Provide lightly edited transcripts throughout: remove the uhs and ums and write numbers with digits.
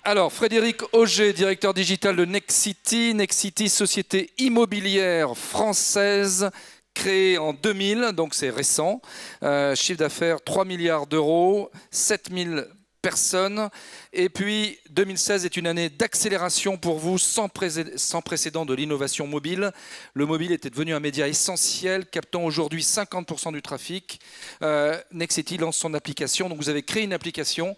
Alors, Frédéric Auger, directeur digital de Nexity. Nexity, société immobilière française, créée en 2000, donc c'est récent. Chiffre d'affaires 3 milliards d'euros, 7000 personnes. Et puis, 2016 est une année d'accélération pour vous, sans précédent de l'innovation mobile. Le mobile était devenu un média essentiel, captant aujourd'hui 50% du trafic. Nexity lance son application. Donc, vous avez créé une application.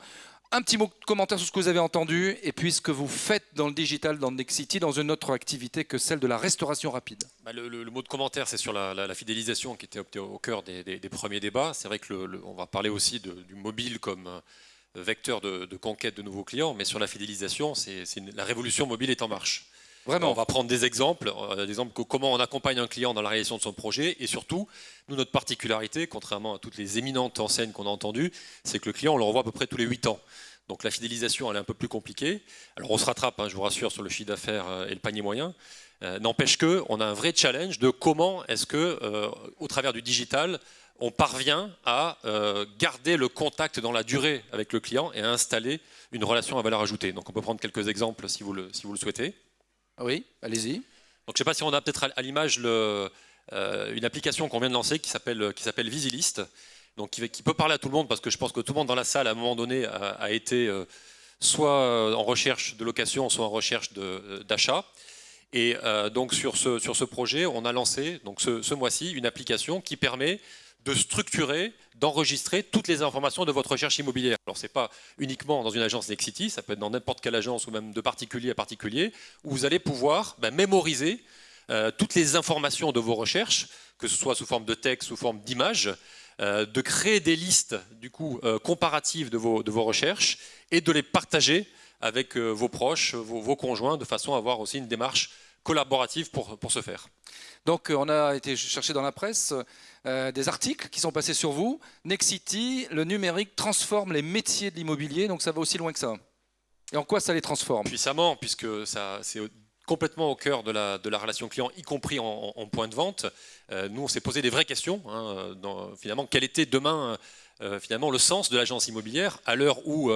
Un petit mot de commentaire sur ce que vous avez entendu et puis ce que vous faites dans le digital, dans Nexity, dans une autre activité que celle de la restauration rapide. Le mot de commentaire, c'est sur la fidélisation qui était au cœur des premiers débats. C'est vrai que on va parler aussi du mobile comme vecteur de conquête de nouveaux clients, mais sur la fidélisation, la révolution mobile est en marche. Vraiment. On va prendre des exemples comment on accompagne un client dans la réalisation de son projet et surtout, nous, notre particularité, contrairement à toutes les éminentes enseignes qu'on a entendues, c'est que le client, on le revoit à peu près tous les 8 ans. Donc la fidélisation, elle est un peu plus compliquée. Alors on se rattrape, je vous rassure, sur le chiffre d'affaires et le panier moyen. N'empêche qu'on a un vrai challenge de comment est-ce que, au travers du digital, on parvient à garder le contact dans la durée avec le client et à installer une relation à valeur ajoutée. Donc on peut prendre quelques exemples si vous le souhaitez. Oui, allez-y. Donc je ne sais pas si on a peut-être à l'image une application qu'on vient de lancer qui s'appelle Visilist, donc qui peut parler à tout le monde parce que je pense que tout le monde dans la salle à un moment donné a été soit en recherche de location, soit en recherche d'achat. Et donc sur ce projet, on a lancé donc ce mois-ci une application qui permet de structurer, d'enregistrer toutes les informations de votre recherche immobilière. Alors, ce n'est pas uniquement dans une agence Nexity, ça peut être dans n'importe quelle agence ou même de particulier à particulier, où vous allez pouvoir mémoriser toutes les informations de vos recherches, que ce soit sous forme de texte, sous forme d'image, de créer des listes du coup, comparatives de vos recherches et de les partager avec vos proches, vos conjoints, de façon à avoir aussi une démarche collaborative pour ce faire. Donc, on a été chercher dans la presse des articles qui sont passés sur vous. Nexity, le numérique transforme les métiers de l'immobilier, donc ça va aussi loin que ça. Et en quoi ça les transforme? Puissamment, puisque c'est complètement au cœur de la relation client, y compris en point de vente. Nous, on s'est posé des vraies questions. Finalement, quel était demain finalement, le sens de l'agence immobilière à l'heure où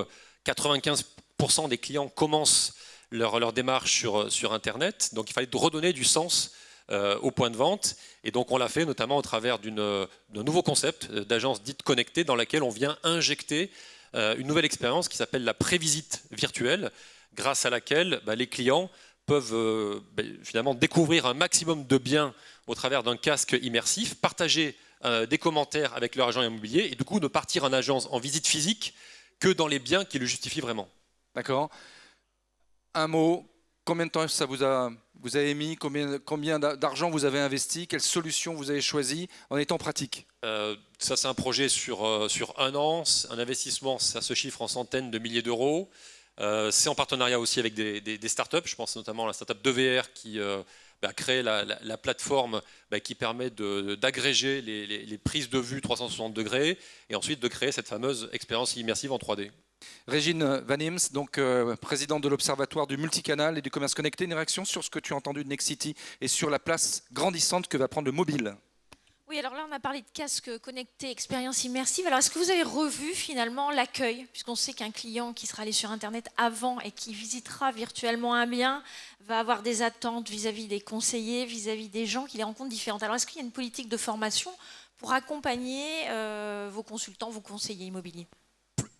95% des clients commencent leur démarche sur Internet. Donc, il fallait redonner du sens au point de vente. Et donc, on l'a fait notamment au travers d'un nouveau concept d'agence dite connectée dans laquelle on vient injecter une nouvelle expérience qui s'appelle la prévisite virtuelle, grâce à laquelle les clients peuvent finalement découvrir un maximum de biens au travers d'un casque immersif, partager des commentaires avec leur agent immobilier et du coup ne partir en agence en visite physique que dans les biens qui le justifient vraiment. D'accord. Un mot, combien de temps ça vous avez mis, combien d'argent vous avez investi, quelle solution vous avez choisi en étant pratique? Ça, c'est un projet sur 1 an, un investissement, ça se chiffre en centaines de milliers d'euros. C'est en partenariat aussi avec des startups, je pense notamment à la startup DVR qui a créé la plateforme qui permet d'agréger les prises de vue 360 degrés et ensuite de créer cette fameuse expérience immersive en 3D. Régine Van Imst, donc présidente de l'Observatoire du multicanal et du commerce connecté, une réaction sur ce que tu as entendu de Nexity et sur la place grandissante que va prendre le mobile? Oui, alors là, on a parlé de casque connecté, expérience immersive. Alors, est-ce que vous avez revu finalement l'accueil? Puisqu'on sait qu'un client qui sera allé sur Internet avant et qui visitera virtuellement un bien va avoir des attentes vis-à-vis des conseillers, vis-à-vis des gens qui les rencontrent différentes. Alors, est-ce qu'il y a une politique de formation pour accompagner vos consultants, vos conseillers immobiliers?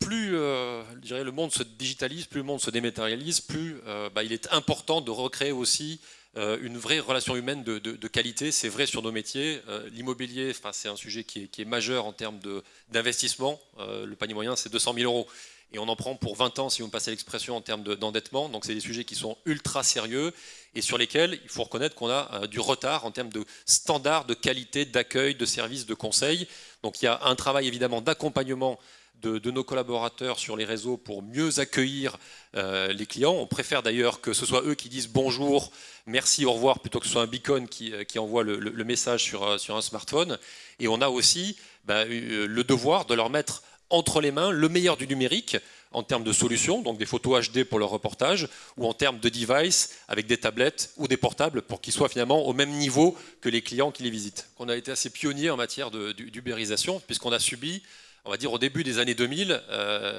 Plus je dirais, le monde se digitalise, plus le monde se dématérialise, plus il est important de recréer aussi une vraie relation humaine de qualité. C'est vrai sur nos métiers. L'immobilier, c'est un sujet qui est majeur en termes d'investissement. Le panier moyen, c'est 200 000 euros. Et on en prend pour 20 ans, si vous me passez l'expression, en termes d'endettement. Donc c'est des sujets qui sont ultra sérieux et sur lesquels il faut reconnaître qu'on a du retard en termes de standards, de qualité, d'accueil, de services, de conseils. Donc il y a un travail évidemment d'accompagnement de nos collaborateurs sur les réseaux pour mieux accueillir les clients. On préfère d'ailleurs que ce soit eux qui disent bonjour, merci, au revoir, plutôt que ce soit un beacon qui envoie le message sur un smartphone. Et on a aussi le devoir de leur mettre entre les mains le meilleur du numérique en termes de solutions, donc des photos HD pour leur reportage, ou en termes de device avec des tablettes ou des portables pour qu'ils soient finalement au même niveau que les clients qui les visitent. On a été assez pionnier en matière d'ubérisation, puisqu'on a subi, on va dire au début des années 2000,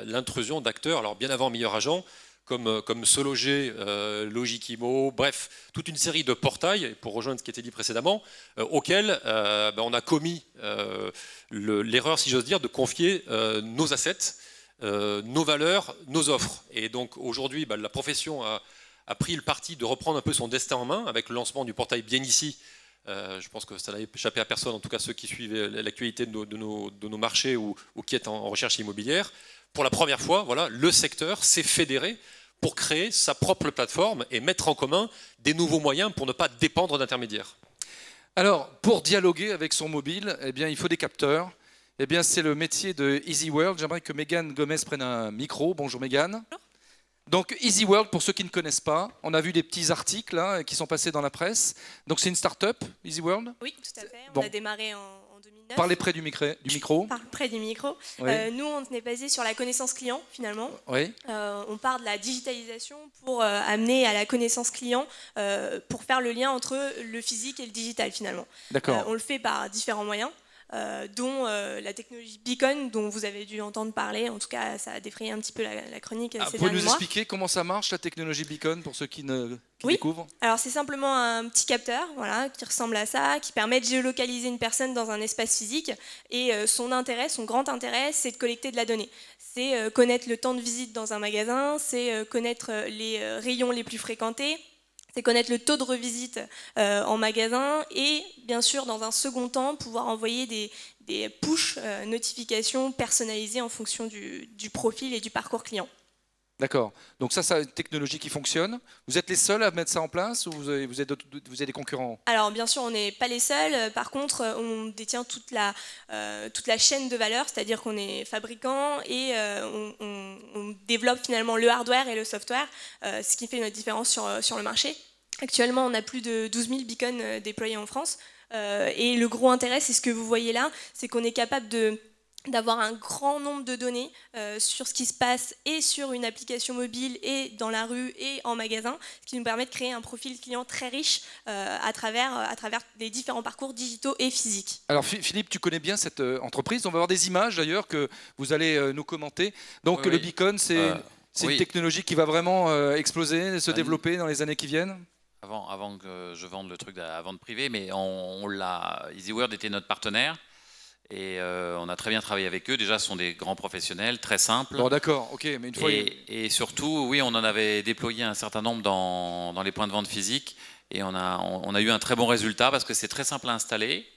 l'intrusion d'acteurs, alors bien avant Meilleur Agent, comme Sologer, Logikimo, bref, toute une série de portails, pour rejoindre ce qui était dit précédemment, auxquels on a commis l'erreur, si j'ose dire, de confier nos assets, nos valeurs, nos offres. Et donc aujourd'hui, la profession a pris le parti de reprendre un peu son destin en main avec le lancement du portail Bien Ici. Je pense que ça n'a échappé à personne, en tout cas ceux qui suivent l'actualité de nos marchés ou qui est en recherche immobilière. Pour la première fois, voilà, le secteur s'est fédéré pour créer sa propre plateforme et mettre en commun des nouveaux moyens pour ne pas dépendre d'intermédiaires. Alors, pour dialoguer avec son mobile, eh bien, il faut des capteurs. Eh bien, c'est le métier de Easy World. J'aimerais que Mégane Gomez prenne un micro. Bonjour Mégane. Donc Easy World, pour ceux qui ne connaissent pas, on a vu des petits articles là, qui sont passés dans la presse. Donc c'est une start-up, Easy World. Oui, tout à fait. Bon. On a démarré en 2009. Parlez près du micro. Près du micro. Oui. Nous, on est basé sur la connaissance client, finalement. Oui. On part de la digitalisation pour amener à la connaissance client, pour faire le lien entre le physique et le digital, finalement. D'accord. On le fait par différents moyens. Dont la technologie Beacon, dont vous avez dû entendre parler. En tout cas, ça a défrayé un petit peu la chronique ces Vous pouvez derniers nous mois. expliquer comment ça marche, la technologie Beacon, pour ceux qui Oui. découvrent? Alors c'est simplement un petit capteur, voilà, qui ressemble à ça, qui permet de géolocaliser une personne dans un espace physique. Et son grand intérêt, c'est de collecter de la donnée. C'est connaître le temps de visite dans un magasin, c'est connaître les rayons les plus fréquentés, c'est connaître le taux de revisite en magasin et bien sûr dans un second temps pouvoir envoyer des push notifications personnalisées en fonction du profil et du parcours client. D'accord. Donc ça, c'est une technologie qui fonctionne. Vous êtes les seuls à mettre ça en place ou vous avez des concurrents? Alors bien sûr, on n'est pas les seuls. Par contre, on détient toute la chaîne de valeur, c'est-à-dire qu'on est fabricant et on développe finalement le hardware et le software, ce qui fait notre différence sur le marché. Actuellement, on a plus de 12 000 beacons déployés en France. Et le gros intérêt, c'est ce que vous voyez là, c'est qu'on est capable d'avoir un grand nombre de données sur ce qui se passe et sur une application mobile et dans la rue et en magasin, ce qui nous permet de créer un profil client très riche à travers les différents parcours digitaux et physiques. Alors Philippe, tu connais bien cette entreprise. On va avoir des images d'ailleurs que vous allez nous commenter. Donc Oui, le oui. Beacon, c'est Oui. une technologie qui va vraiment exploser, se développer dans les années qui viennent? Avant que je vende le truc à vente privée, mais EasyWorld était notre partenaire et on a très bien travaillé avec eux. Déjà, ce sont des grands professionnels, très simples. Bon, d'accord, ok, mais une fois. Et surtout, oui, on en avait déployé un certain nombre dans les points de vente physiques et on a eu un très bon résultat parce que c'est très simple à installer.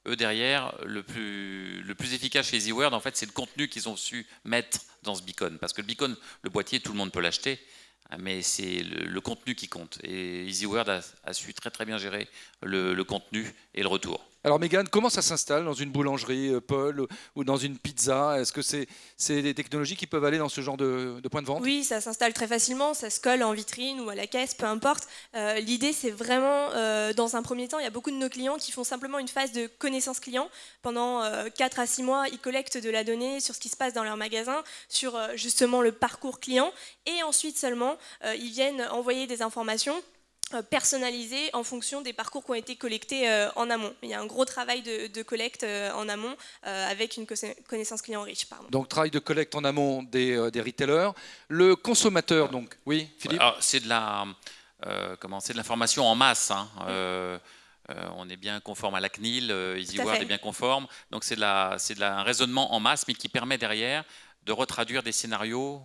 Eux, derrière, le plus efficace chez EasyWorld, en fait, c'est le contenu qu'ils ont su mettre dans ce beacon. Parce que le beacon, le boîtier, tout le monde peut l'acheter, mais c'est le contenu qui compte. Et EasyWorld a su très très bien gérer le contenu et le retour. Alors Mégane, comment ça s'installe dans une boulangerie, Paul, ou dans une pizza? Est-ce que c'est des technologies qui peuvent aller dans ce genre de point de vente? Oui, ça s'installe très facilement, ça se colle en vitrine ou à la caisse, peu importe. L'idée, c'est vraiment, dans un premier temps, il y a beaucoup de nos clients qui font simplement une phase de connaissance client. Pendant 4 à 6 mois, ils collectent de la donnée sur ce qui se passe dans leur magasin, sur justement le parcours client. Et ensuite seulement, ils viennent envoyer des informations personnalisées en fonction des parcours qui ont été collectés en amont. Il y a un gros travail de collecte en amont avec une connaissance client riche. Pardon. Donc travail de collecte en amont des retailers. Le consommateur, donc, oui, Philippe? Alors, c'est de l'information en masse. Hein. On est bien conforme à la CNIL, EasyWorld est bien conforme. Donc c'est un raisonnement en masse, mais qui permet derrière de retraduire des scénarios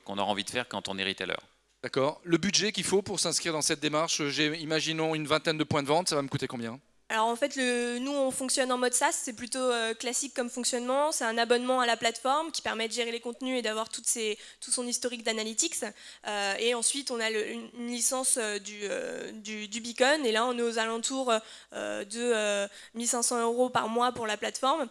qu'on aura envie de faire quand on est retailer. D'accord. Le budget qu'il faut pour s'inscrire dans cette démarche, imaginons une vingtaine de points de vente, ça va me coûter combien? Alors en fait, nous on fonctionne en mode SaaS, c'est plutôt classique comme fonctionnement. C'est un abonnement à la plateforme qui permet de gérer les contenus et d'avoir tout son historique d'analytics. Et ensuite, on a une licence du Beacon. Et là, on est aux alentours de 1 500 € par mois pour la plateforme.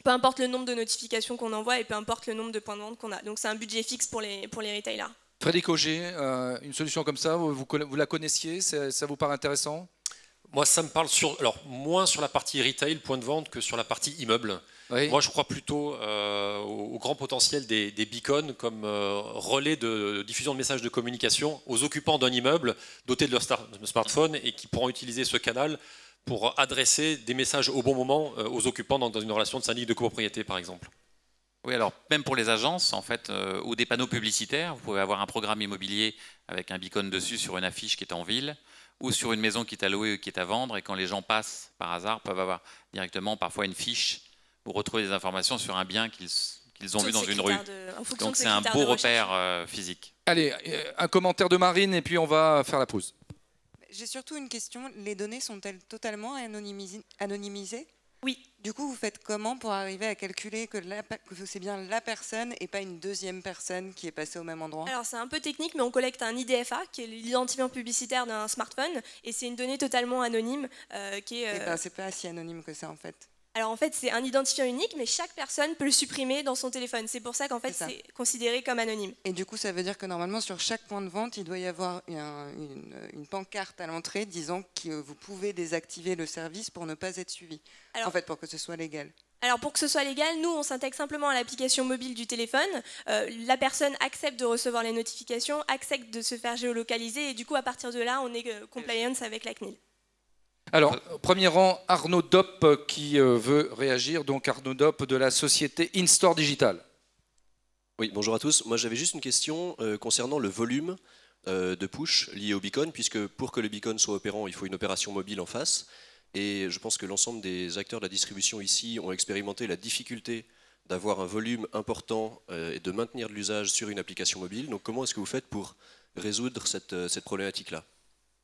Peu importe le nombre de notifications qu'on envoie et peu importe le nombre de points de vente qu'on a. Donc c'est un budget fixe pour les retailers. Frédéric Auger, une solution comme ça, vous la connaissiez? Ça vous paraît intéressant? Moi, ça me parle moins sur la partie retail, point de vente, que sur la partie immeuble. Oui. Moi, je crois plutôt au grand potentiel des beacons comme relais de diffusion de messages de communication aux occupants d'un immeuble doté de leur smartphone et qui pourront utiliser ce canal pour adresser des messages au bon moment aux occupants dans une relation de syndic de copropriété, par exemple. Oui, alors même pour les agences, en fait, ou des panneaux publicitaires, vous pouvez avoir un programme immobilier avec un beacon dessus sur une affiche qui est en ville, ou sur une maison qui est à louer ou qui est à vendre, et quand les gens passent par hasard, peuvent avoir directement parfois une fiche ou retrouver des informations sur un bien qu'ils ont vu dans une rue. Donc c'est un beau repère physique. Allez, un commentaire de Marine et puis on va faire la pause. J'ai surtout une question. Les données sont-elles totalement anonymisées ? Oui. Du coup, vous faites comment pour arriver à calculer que c'est bien la personne et pas une deuxième personne qui est passée au même endroit ? Alors c'est un peu technique, mais on collecte un IDFA, qui est l'identifiant publicitaire d'un smartphone, et c'est une donnée totalement anonyme qui est... C'est pas si anonyme que ça en fait. Alors en fait, c'est un identifiant unique, mais chaque personne peut le supprimer dans son téléphone. C'est pour ça qu'en fait, c'est considéré comme anonyme. Et du coup, ça veut dire que normalement, sur chaque point de vente, il doit y avoir une pancarte à l'entrée disant que vous pouvez désactiver le service pour ne pas être suivi. En fait, pour que ce soit légal. Alors pour que ce soit légal, nous, on s'intègre simplement à l'application mobile du téléphone. La personne accepte de recevoir les notifications, accepte de se faire géolocaliser, et du coup, à partir de là, on est compliance avec la CNIL. Alors, premier rang, Arnaud Dopp qui veut réagir. Donc Arnaud Dopp de la société InStore Digital. Oui, bonjour à tous. Moi j'avais juste une question concernant le volume de push lié au beacon, puisque pour que le beacon soit opérant, il faut une opération mobile en face. Et je pense que l'ensemble des acteurs de la distribution ici ont expérimenté la difficulté d'avoir un volume important et de maintenir de l'usage sur une application mobile. Donc comment est-ce que vous faites pour résoudre cette problématique-là ?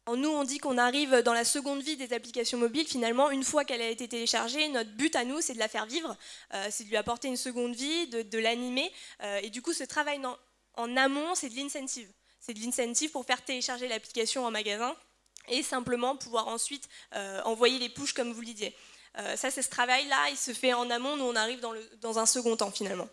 Nous, on dit qu'on arrive dans la seconde vie des applications mobiles. Finalement, une fois qu'elle a été téléchargée, notre but à nous, c'est de la faire vivre, c'est de lui apporter une seconde vie, de l'animer. Et du coup, ce travail en amont, c'est de l'incentive. C'est de l'incentive pour faire télécharger l'application en magasin et simplement pouvoir ensuite envoyer les pushs comme vous le disiez. Ça, c'est ce travail-là, il se fait en amont. Nous, on arrive dans un second temps, finalement.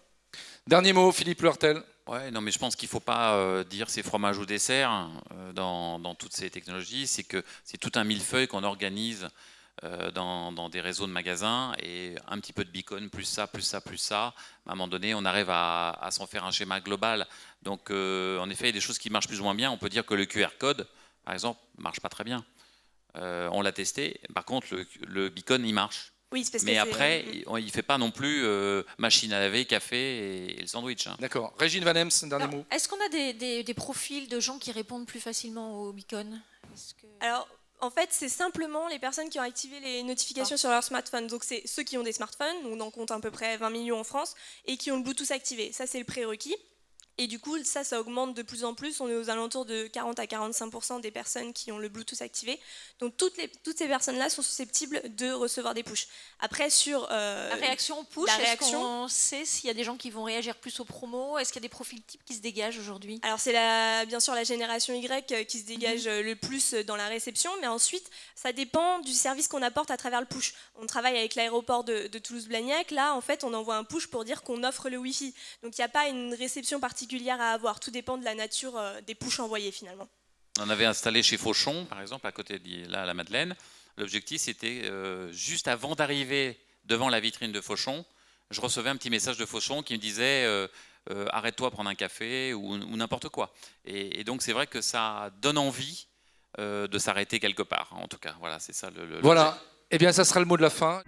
Dernier mot, Philippe Leurtel. Ouais, non, mais je pense qu'il ne faut pas dire c'est fromage ou dessert dans toutes ces technologies. C'est que c'est tout un millefeuille qu'on organise dans des réseaux de magasins et un petit peu de beacon, plus ça, plus ça, plus ça. À un moment donné, on arrive à s'en faire un schéma global. Donc, en effet, il y a des choses qui marchent plus ou moins bien. On peut dire que le QR code, par exemple, ne marche pas très bien. On l'a testé. Par contre, le beacon, il marche. Oui, parce mais que après, il ne fait pas non plus machine à laver, café et le sandwich. Hein. D'accord. Régine Van Ems, dernier mot. Est-ce qu'on a des profils de gens qui répondent plus facilement au beacon ? Alors, en fait, c'est simplement les personnes qui ont activé les notifications sur leur smartphone. Donc, c'est ceux qui ont des smartphones, on en compte à peu près 20 millions en France, et qui ont le Bluetooth activé. Ça, c'est le prérequis. Et du coup, ça augmente de plus en plus. On est aux alentours de 40 à 45% des personnes qui ont le Bluetooth activé. Donc, toutes ces personnes-là sont susceptibles de recevoir des pushs. Après, sur la réaction push, est-ce qu'on sait s'il y a des gens qui vont réagir plus aux promos ? Est-ce qu'il y a des profils types qui se dégagent aujourd'hui ? Alors, c'est bien sûr la génération Y qui se dégage le plus dans la réception. Mais ensuite, ça dépend du service qu'on apporte à travers le push. On travaille avec l'aéroport de Toulouse-Blagnac. Là, en fait, on envoie un push pour dire qu'on offre le Wi-Fi. Donc, il n'y a pas une réception particulière à avoir. Tout dépend de la nature des pushs envoyés finalement. On avait installé chez Fauchon, par exemple, à côté de là, à la Madeleine. L'objectif, c'était juste avant d'arriver devant la vitrine de Fauchon, je recevais un petit message de Fauchon qui me disait arrête-toi prendre un café ou n'importe quoi. Et donc, c'est vrai que ça donne envie de s'arrêter quelque part. En tout cas, voilà, c'est ça le voilà. Eh bien, ça sera le mot de la fin.